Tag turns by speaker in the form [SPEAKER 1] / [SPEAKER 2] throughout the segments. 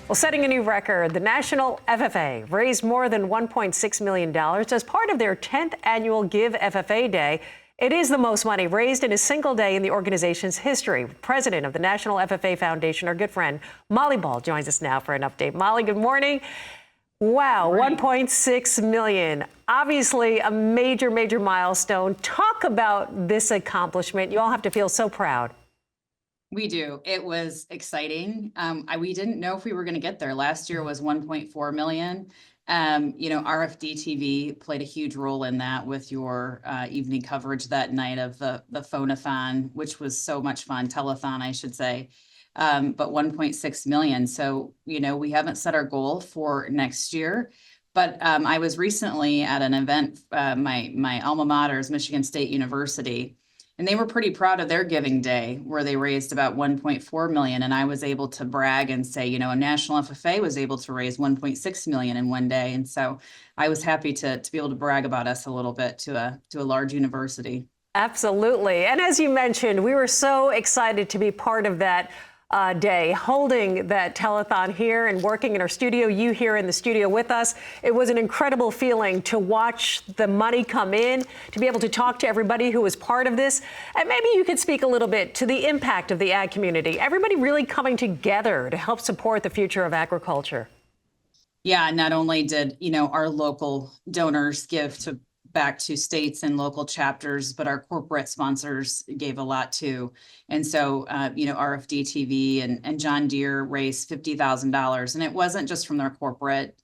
[SPEAKER 1] Well, setting a new record, the National FFA raised more than $1.6 million as part of their 10th annual Give FFA Day. It is the most money raised in a single day in the organization's history. President of the National FFA Foundation, our good friend Molly Ball, joins us now for an update. Molly, good morning. Wow, 1.6 million. Obviously a major milestone. Talk about this accomplishment. You all have to feel so proud.
[SPEAKER 2] We do. It was exciting. We didn't know if we were going to get there. Last year was 1.4 million. RFD-TV played a huge role in that with your evening coverage that night of the phone-a-thon, which was so much fun, telethon, I should say. But 1.6 million. So, we haven't set our goal for next year. But I was recently at an event, my alma mater is Michigan State University. And they were pretty proud of their giving day where they raised about 1.4 million. And I was able to brag and say, a National FFA was able to raise 1.6 million in one day. And so I was happy to be able to brag about us a little bit to a large university.
[SPEAKER 1] Absolutely. And as you mentioned, we were so excited to be part of that day, holding that telethon here and working in our studio, you here in the studio with us. It was an incredible feeling to watch the money come in, to be able to talk to everybody who was part of this. And maybe you could speak a little bit to the impact of the ag community, everybody really coming together to help support the future of agriculture.
[SPEAKER 2] Yeah, not only did, our local donors give back to states and local chapters, but our corporate sponsors gave a lot too. And so, RFD-TV and John Deere raised $50,000. And it wasn't just from their corporate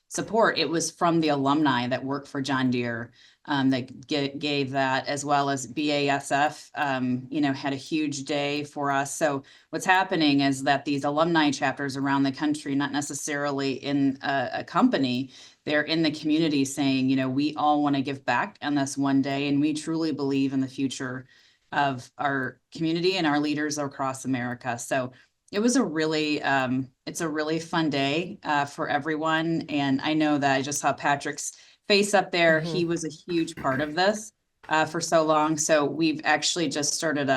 [SPEAKER 2] support. It was from the alumni that worked for John Deere that gave that, as well as BASF, had a huge day for us. So what's happening is that these alumni chapters around the country, not necessarily in a company, they're in the community saying, we all want to give back on this one day. And we truly believe in the future of our community and our leaders across America. So it was it's a really fun day for everyone. And I know that I just saw Patrick's face up there. Mm-hmm. He was a huge part of this for so long. So we've actually just started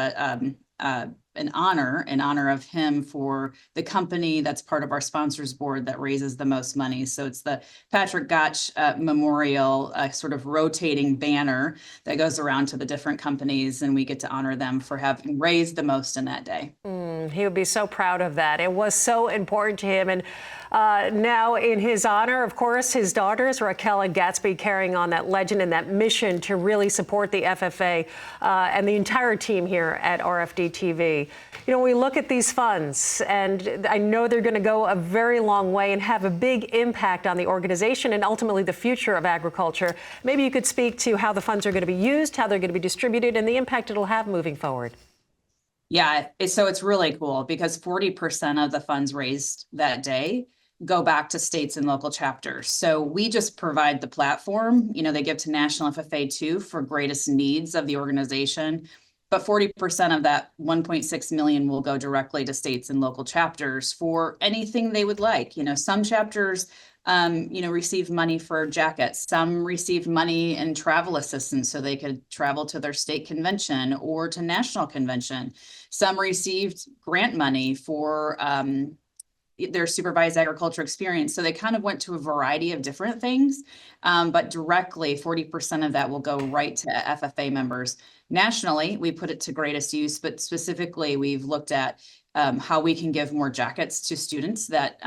[SPEAKER 2] an honor of him for the company that's part of our sponsors board that raises the most money. So it's the Patrick Gotch Memorial, sort of rotating banner that goes around to the different companies, and we get to honor them for having raised the most in that day.
[SPEAKER 1] He would be so proud of that. It was so important to him. And now in his honor, of course, his daughters, Raquel and Gatsby, carrying on that legend and that mission to really support the FFA and the entire team here at RFD-TV. We look at these funds, and I know they're going to go a very long way and have a big impact on the organization and ultimately the future of agriculture. Maybe you could speak to how the funds are going to be used, how they're going to be distributed, and the impact it'll have moving forward.
[SPEAKER 2] Yeah, so it's really cool because 40% of the funds raised that day go back to states and local chapters. So we just provide the platform. They give to National FFA too for greatest needs of the organization. But 40% of that 1.6 million will go directly to states and local chapters for anything they would like. Some chapters, receive money for jackets. Some received money in travel assistance so they could travel to their state convention or to national convention. Some received grant money for their supervised agriculture experience. So they kind of went to a variety of different things, but directly 40% of that will go right to FFA members. Nationally, we put it to greatest use, but specifically we've looked at how we can give more jackets to students that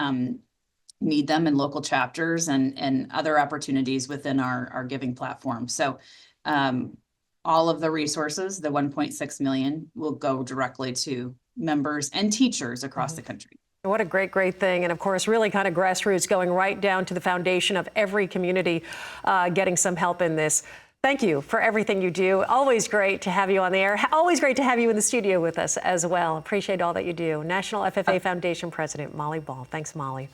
[SPEAKER 2] need them in local chapters and other opportunities within our giving platform. So all of the resources, the 1.6 million, will go directly to members and teachers across the country.
[SPEAKER 1] What a great thing. And of course, really kind of grassroots, going right down to the foundation of every community getting some help in this. Thank you for everything you do. Always great to have you on the air. Always great to have you in the studio with us as well. Appreciate all that you do. National FFA Foundation President Molly Ball. Thanks, Molly.